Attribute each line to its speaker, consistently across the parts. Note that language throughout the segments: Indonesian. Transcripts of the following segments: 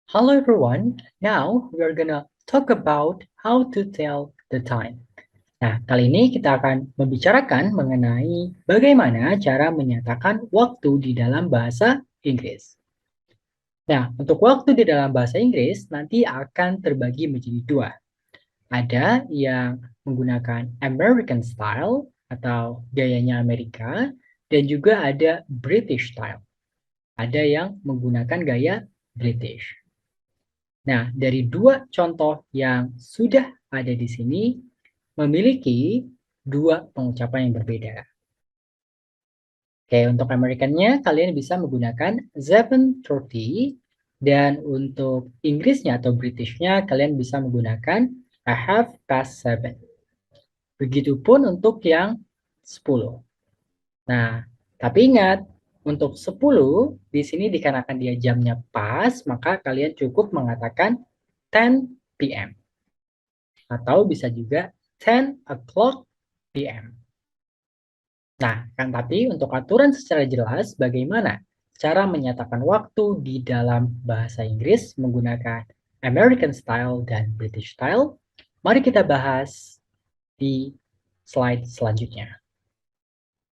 Speaker 1: Hello everyone. Now we're gonna talk about how to tell the time. Nah, kali ini kita akan membicarakan mengenai bagaimana cara menyatakan waktu di dalam bahasa Inggris. Nah, untuk waktu di dalam bahasa Inggris nanti akan terbagi menjadi dua. Ada yang menggunakan American style atau gayanya Amerika, dan juga ada British style. Ada yang menggunakan gaya British. Nah, dari dua contoh yang sudah ada di sini, memiliki dua pengucapan yang berbeda. Oke, untuk Amerikannya kalian bisa menggunakan 7:30, dan untuk Inggrisnya atau Britishnya kalian bisa menggunakan a half past 7. Begitupun untuk yang 10. Nah, tapi ingat, untuk 10 di sini dikarenakan dia jamnya pas, maka kalian cukup mengatakan 10 p.m. atau bisa juga 10 o'clock p.m. Nah, kan tapi untuk aturan secara jelas bagaimana cara menyatakan waktu di dalam bahasa Inggris menggunakan American style dan British style, mari kita bahas di slide selanjutnya.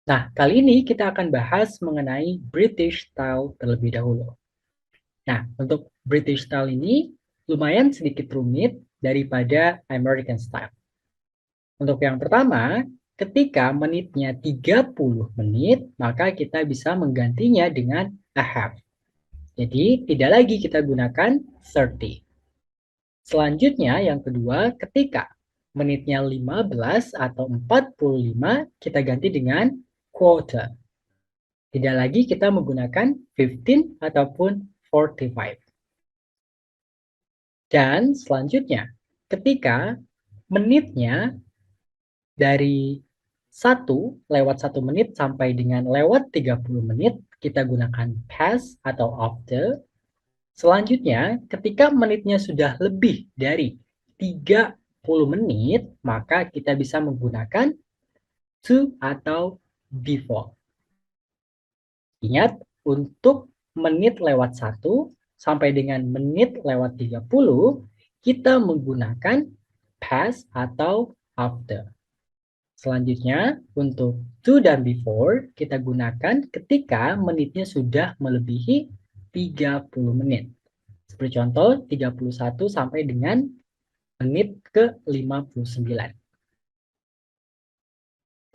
Speaker 1: Nah, kali ini kita akan bahas mengenai British style terlebih dahulu. Nah, untuk British style ini lumayan sedikit rumit daripada American style. Untuk yang pertama, ketika menitnya 30 menit, maka kita bisa menggantinya dengan a half. Jadi, tidak lagi kita gunakan 30. Selanjutnya, yang kedua, ketika menitnya 15 atau 45, kita ganti dengan quarter. Tidak lagi kita menggunakan 15 ataupun 45. Dan selanjutnya, ketika menitnya dari 1 lewat 1 menit sampai dengan lewat 30 menit, kita gunakan past atau after. Selanjutnya, ketika menitnya sudah lebih dari 30 menit, maka kita bisa menggunakan to atau before. Ingat, untuk menit lewat 1 sampai dengan menit lewat 30, kita menggunakan past atau after. Selanjutnya, untuk to dan before, kita gunakan ketika menitnya sudah melebihi 30 menit. Seperti contoh, 31 sampai dengan menit ke-59.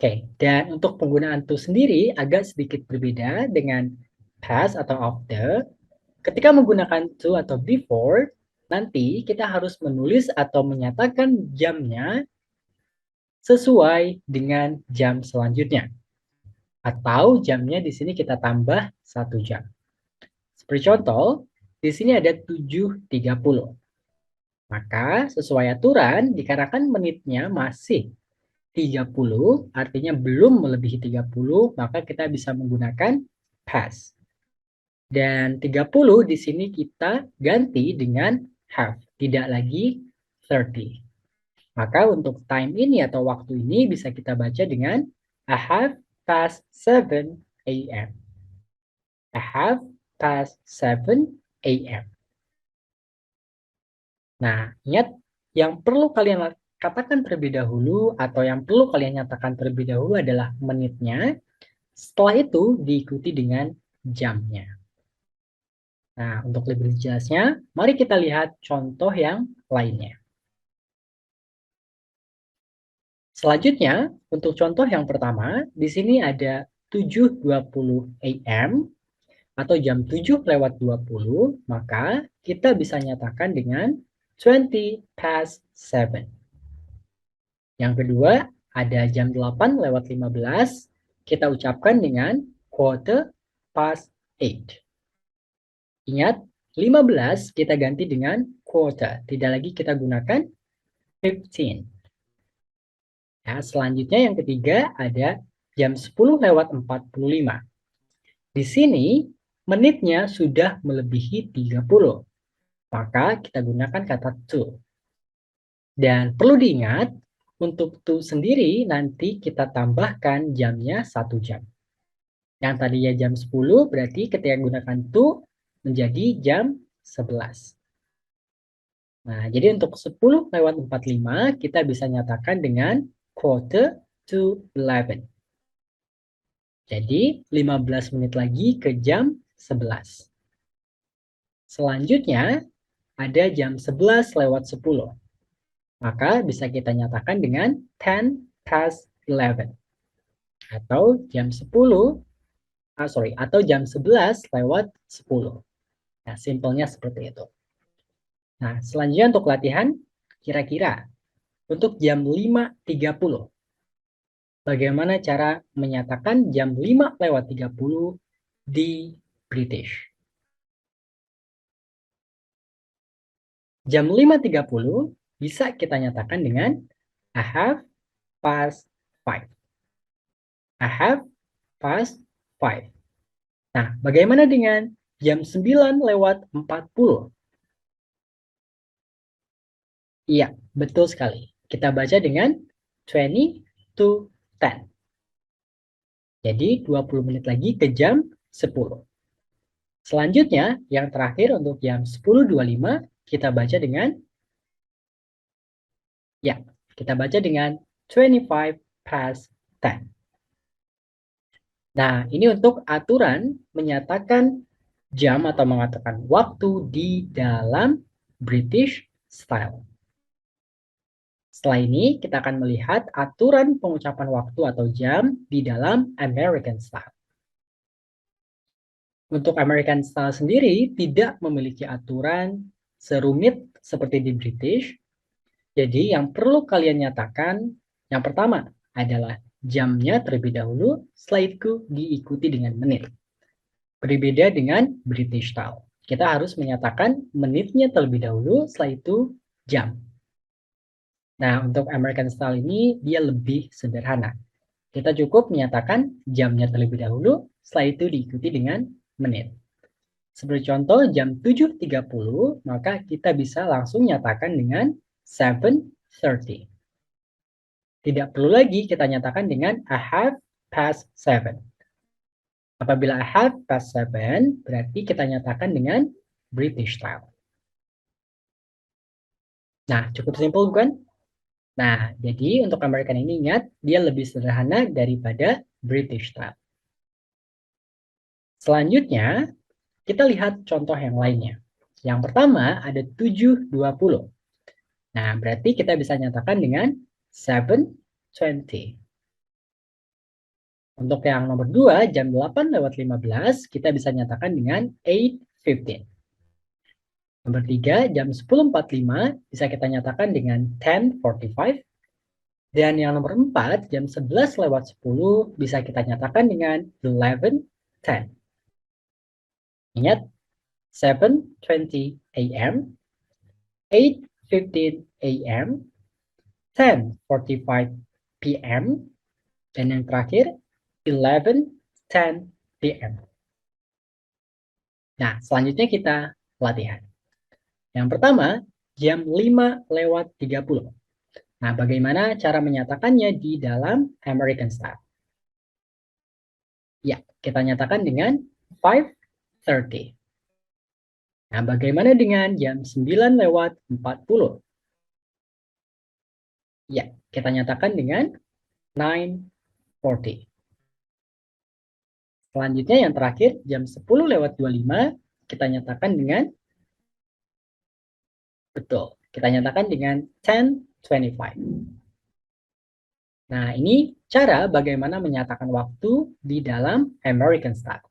Speaker 1: Oke, dan untuk penggunaan to sendiri agak sedikit berbeda dengan past atau after. Ketika menggunakan to atau before, nanti kita harus menulis atau menyatakan jamnya sesuai dengan jam selanjutnya. Atau jamnya di sini kita tambah 1 jam. Seperti contoh, di sini ada 7.30. Maka sesuai aturan, dikarenakan menitnya masih 30, artinya belum melebihi 30, maka kita bisa menggunakan past. Dan 30 di sini kita ganti dengan half, tidak lagi 30. Maka untuk time ini atau waktu ini bisa kita baca dengan a half past 7 a.m. A half past 7 a.m. Nah, ingat yang perlu kalian katakan terlebih dahulu atau yang perlu kalian nyatakan terlebih dahulu adalah menitnya. Setelah itu diikuti dengan jamnya. Nah, untuk lebih jelasnya, mari kita lihat contoh yang lainnya. Selanjutnya, untuk contoh yang pertama, di sini ada 7.20 a.m. atau jam 7 lewat 20, maka kita bisa nyatakan dengan 20 past 7. Yang kedua, ada jam 8 lewat 15, kita ucapkan dengan quarter past 8. Ingat, 15 kita ganti dengan quarter, tidak lagi kita gunakan 15. Ya, selanjutnya yang ketiga ada jam 10 lewat 45. Di sini menitnya sudah melebihi 30. Maka kita gunakan kata to. Dan perlu diingat, untuk to sendiri nanti kita tambahkan jamnya 1 jam. Yang tadinya jam 10 berarti ketika gunakan to menjadi jam 11. Nah, jadi untuk 10:45 kita bisa nyatakan dengan quarter to 11. Jadi 15 menit lagi ke jam 11. Selanjutnya ada jam 11:10. Maka bisa kita nyatakan dengan 10:11 atau jam 11:10. Nah, simpelnya seperti itu. Nah, selanjutnya untuk latihan, kira-kira untuk jam 5:30. Bagaimana cara menyatakan jam 5:30 di British? Jam 5:30 bisa kita nyatakan dengan I have past 5. I have past 5. Nah, bagaimana dengan jam 9:40? Iya, betul sekali. Kita baca dengan 20 to 10. Jadi 20 menit lagi ke jam 10. Selanjutnya, yang terakhir untuk jam 10:25, kita baca dengan, ya, kita baca dengan 25 past 10. Nah, ini untuk aturan menyatakan jam atau mengatakan waktu di dalam British style. Setelah ini, kita akan melihat aturan pengucapan waktu atau jam di dalam American style. Untuk American style sendiri tidak memiliki aturan serumit seperti di British. Jadi yang perlu kalian nyatakan, yang pertama adalah jamnya terlebih dahulu, setelah itu diikuti dengan menit. Berbeda dengan British style. Kita harus menyatakan menitnya terlebih dahulu, setelah itu jam. Nah, untuk American style ini dia lebih sederhana. Kita cukup menyatakan jamnya terlebih dahulu, setelah itu diikuti dengan menit. Seperti contoh jam 7:30, maka kita bisa langsung nyatakan dengan 7:30. Tidak perlu lagi kita nyatakan dengan I have past 7. Apabila I have past 7, berarti kita nyatakan dengan British style. Nah, cukup simpel bukan? Nah, jadi untuk American ini ingat, dia lebih sederhana daripada British style. Selanjutnya, kita lihat contoh yang lainnya. Yang pertama ada 7:20. Nah, berarti kita bisa nyatakan dengan 7:20. Untuk yang nomor 2, jam 8:15, kita bisa nyatakan dengan 8:15. Nomor 3, jam 10:45, bisa kita nyatakan dengan 10:45. Dan yang nomor 4, jam 11:10, bisa kita nyatakan dengan 11:10. Ingat, 7:20 a.m., 8:15 a.m., 10:45 p.m., dan yang terakhir 11:10 p.m. Nah, selanjutnya kita latihan. Yang pertama, jam 5:30. Nah, bagaimana cara menyatakannya di dalam American style? Ya, kita nyatakan dengan 5:30. Nah, bagaimana dengan jam 9:40? Ya, kita nyatakan dengan 9:40. Selanjutnya yang terakhir, jam 10:25, kita nyatakan dengan, betul, kita nyatakan dengan 10:25. Nah, ini cara bagaimana menyatakan waktu di dalam American style.